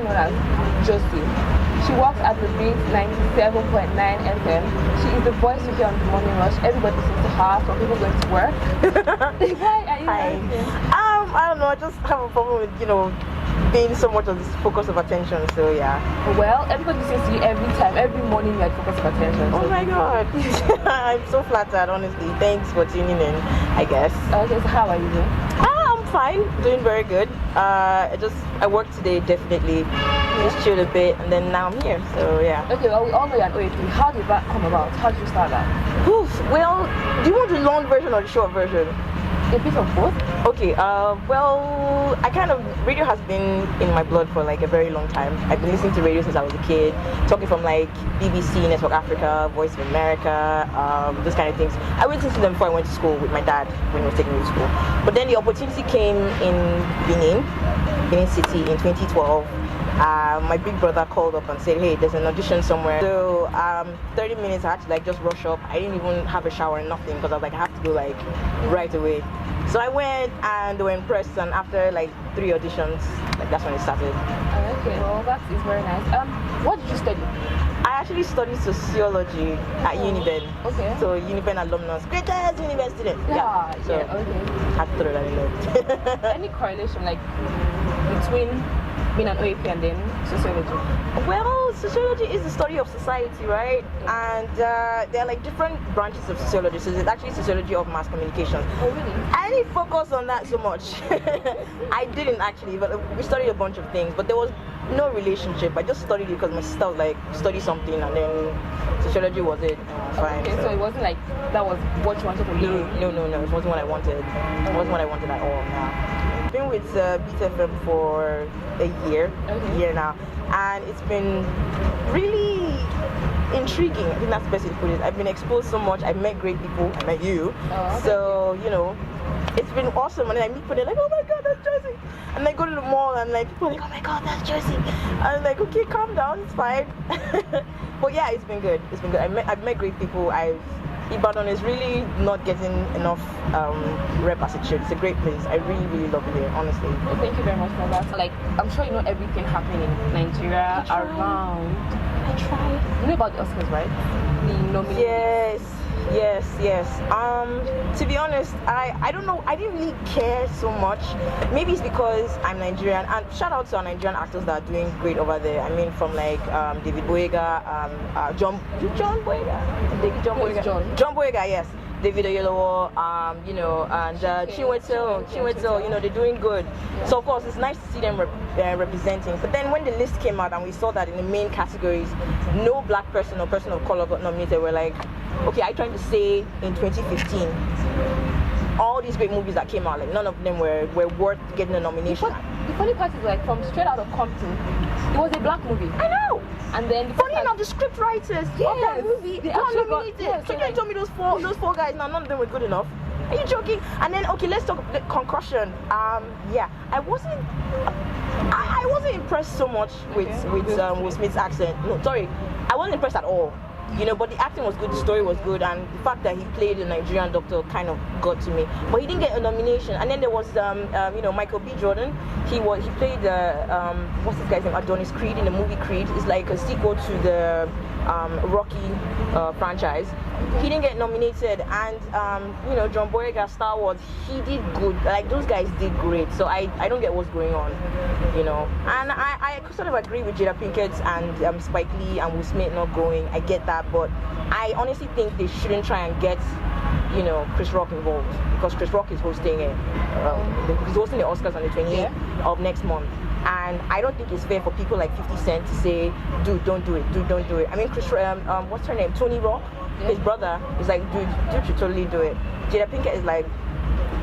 known as Josie. She works at the Beat 97.9 FM. She is the voice you hear on the morning rush. Everybody listens to her from people going to work. Why are you laughing? I don't know. I just have a problem with being so much of this focus of attention. So yeah. Well, everybody listens to you every time. Every morning you are the focus of attention. So. Oh my God. I'm so flattered, honestly. Thanks for tuning in, I guess. Okay, so how are you doing? I'm fine. Doing very good. I worked today, definitely. Just chilled a bit, and then now I'm here. So yeah. Okay, well, we all know you're an OAP. How did that come about? How did you start that? Well, do you want the long version or the short version? A bit of both. Okay, well, radio has been in my blood for like a very long time. I've been listening to radio since I was a kid, talking from like BBC, Network Africa, Voice of America, those kind of things. I went to listen to them before I went to school with my dad when he was taking me to school. But then the opportunity came in Benin City in 2012. My big brother called up and said, hey, there's an audition somewhere. So 30 minutes I had to like just rush up. I didn't even have a shower, nothing, because I was like, I have to go like right away. So I went and they were impressed, and after like 3 auditions, like that's when it started. Okay, well that is very nice. What did you study? I actually studied sociology at Uniben. Okay. So Uniben alumnus, greatest Uniben student. Yeah, So okay. I had to throw that in there. Any correlation like between being an OAP and then sociology? Well, sociology is the study of society, right? And there are like different branches of sociology. So there's actually sociology of mass communication. Oh, really? I didn't focus on that so much. I didn't actually, but we studied a bunch of things, but there was no relationship. I just studied it because my sister was like, study something, and then sociology was it. Fine. Okay, so it wasn't like that was what you wanted to do? No, it wasn't what I wanted. It wasn't what I wanted at all. No. I've been with Beat FM for a year now, and it's been really intriguing. I think that's the best way to put it. I've been exposed so much. I've met great people. I met you. So it's been awesome. And then I meet people, they're like, oh my God, that's Josie. And I go to the mall and like people are like, oh my God, that's Josie. I'm like, okay, calm down, it's fine. But yeah, it's been good. It's been good. I've met great people. Ibadan is really not getting enough rep as it should. It's a great place. I really, really love it here, honestly. Well, thank you very much for that. Like, I'm sure you know everything happening in Nigeria around. I try. You know about the Oscars, right? The nominees. Yes. To be honest, I don't know. I didn't really care so much. Maybe it's because I'm Nigerian, and shout out to our Nigerian actors that are doing great over there. I mean, from like David Boyega, John Boyega, yes. Davido, and Chinwetel, they're doing good. So of course it's nice to see them representing. But then when the list came out and we saw that in the main categories, no black person or person of color got nominated, we're like, okay, I'm trying to say in 2015, all these great movies that came out, like none of them were worth getting a nomination. The funny part is like from Straight Outta Compton, it was a black movie. I know. And then funny enough, the script writers of that movie got nominated. So you told me those four guys, now none of them were good enough. Are you joking? And then okay, let's talk the concussion. I wasn't impressed so much with Will Smith's accent. No, sorry, I wasn't impressed at all. But the acting was good, the story was good, and the fact that he played a Nigerian doctor kind of got to me. But he didn't get a nomination. And then there was, Michael B. Jordan. He played what's this guy's name? Adonis Creed in the movie Creed. It's like a sequel to the Rocky franchise. He didn't get nominated, and John Boyega, Star Wars, he did good. Like those guys did great. So I don't get what's going on, And I sort of agree with Jada Pinkett and Spike Lee and Will Smith not going. I get that, but I honestly think they shouldn't try and get Chris Rock involved, because Chris Rock is hosting it. He's hosting the Oscars on the 28th of next month. And I don't think it's fair for people like 50 Cent to say, dude, don't do it, dude, don't do it. I mean, what's her name? Tony Rock, his brother, is like, dude should totally do it. Jada Pinkett is like,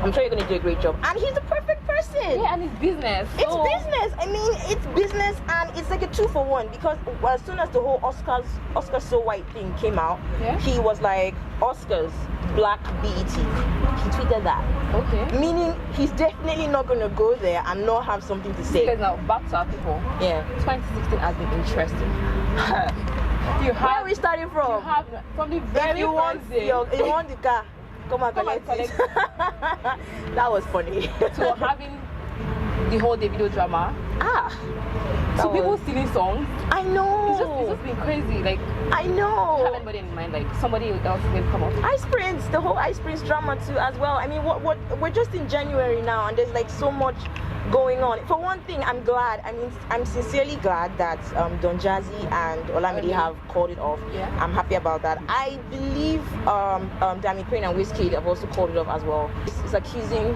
I'm sure you're going to do a great job. And he's the perfect person. Yeah, and it's business. It's business. I mean, it's business, and it's like a 2-for-1, because as soon as the whole Oscars So White thing came out, he was like, Oscars, Black BET. He tweeted that. Okay. Meaning he's definitely not going to go there and not have something to say. Because now, back to our people. Yeah. 2016 has been interesting. Where are we starting from? From the very first day. You want the car? Come and collect it. That was funny. So having the whole Davido drama. So people singing songs. I know. It's just been crazy. Like I know. Do you have anybody in mind? Like somebody else will come up. Ice Prince, the whole Ice Prince drama too as well. I mean, what we're just in January now, and there's like so much going on. For one thing, I'm glad. I mean, I'm sincerely glad that Don Jazzy and Olamide have called it off. Yeah. I'm happy about that. I believe Dami Crane and Wizkid have also called it off as well. It's accusing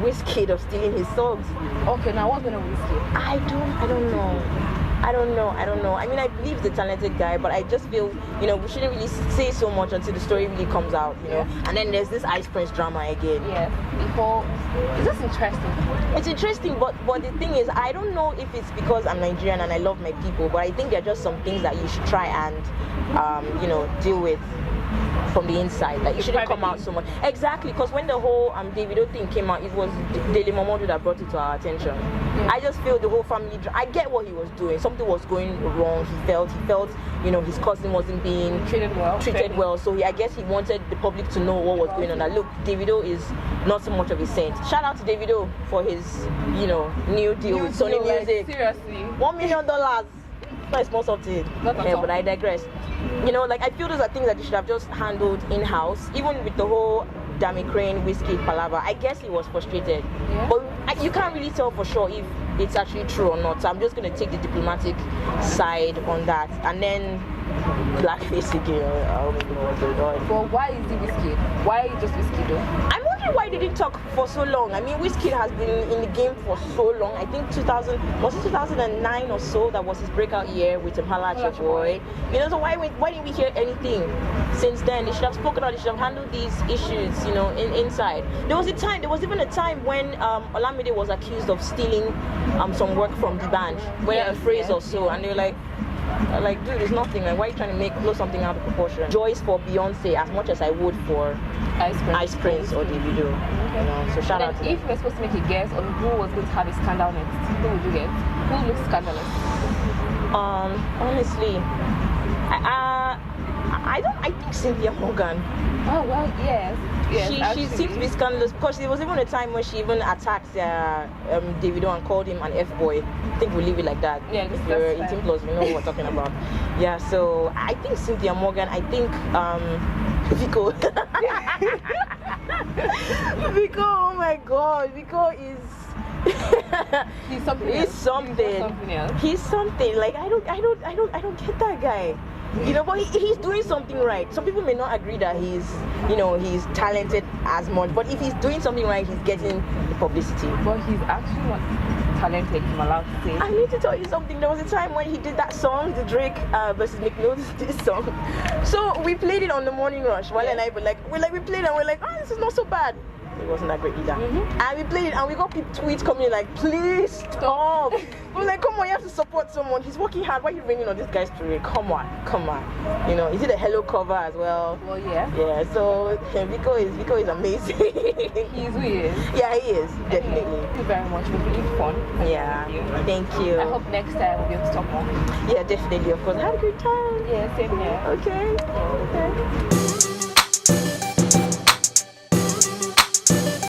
Wizkid of stealing his songs. Okay, now what's going on with Wizkid? I don't know. I mean, I believe he's a talented guy, but I just feel, you know, we shouldn't really say so much until the story really comes out, you know. And then there's this Ice Prince drama again. Yes. It's just interesting. It's interesting, but the thing is, I don't know if it's because I'm Nigerian and I love my people, but I think there are just some things that you should try and, you know, deal with from the inside. Like, you shouldn't come out so much. Exactly, because when the whole Davido thing came out, it was Daily Momodu that brought it to our attention. I just feel the whole family, I get what he was doing. Something was going wrong. He felt, you know, his cousin wasn't being treated well. So I guess he wanted the public to know what was going on. And look, Davido is not so much of a saint. Shout out to Davido for his, you know, new deal with Sony Music. Like, seriously. $1 million. Not a small something. Yeah, but I digress. You know, like, I feel those are things that you should have just handled in-house. Even with the whole Dami Crane, Wizkid palaver, I guess he was frustrated. Yeah. But you can't really tell for sure if it's actually true or not. So I'm just going to take the diplomatic side on that. And then blackface again. I don't even know what's going on. But why is it Wizkid? Why just Wizkid though? I'm wondering why they didn't talk for so long. I mean, Wizkid has been in the game for so long. I think 2009 or so, that was his breakout year with Impala Boy. You know, so why didn't we hear anything since then? They should have spoken out. They should have handled these issues, you know, inside. There was even a time when Olamide was accused of stealing some work from the band, a phrase or so, and they were like, dude, it's nothing. Like, why are you trying to blow something out of proportion? Joyce for Beyonce as much as I would for Ice Prince or Davido. You know, so shout out to if we're supposed to make a guess on who was going to have a scandal next, who would you get? Who looks scandalous? Honestly, I think Cynthia Morgan. Oh well, yes. She seems to be scandalous because there was even a time when she even attacked Davido and called him an F-boy. I think we'll leave it like that. Yeah, if you're 18 plus, you know what we're talking about. Yeah, so I think Cynthia Morgan. I think Vic O. Vic O, oh my God, Vic O is. He's something. He's something. Like, I don't get that guy. You know, but he's doing something right. Some people may not agree that he's talented as much, but if he's doing something right, he's getting the publicity. But he's actually not talented, if I'm allowed to say. I need to tell you something. There was a time when he did that song, the Drake versus Nick Mills, this song. So we played it on the Morning Rush. Wale and I were like, we played it and we're like, oh, this is not so bad. It wasn't that great either. And we played it and we got tweets coming like, please stop. We're like, come on, you have to support someone. He's working hard. Why are you raining on this guy's career? Come on. You know, is it a Hello cover as well? Well, yeah. Yeah, so Vic O is amazing. He's weird. Yeah, he is, definitely. Thank you very much. It was really fun. Yeah, thank you. I hope next time we'll be able to talk more. Yeah, definitely, of course. I had a good time. Yeah, same here. Okay.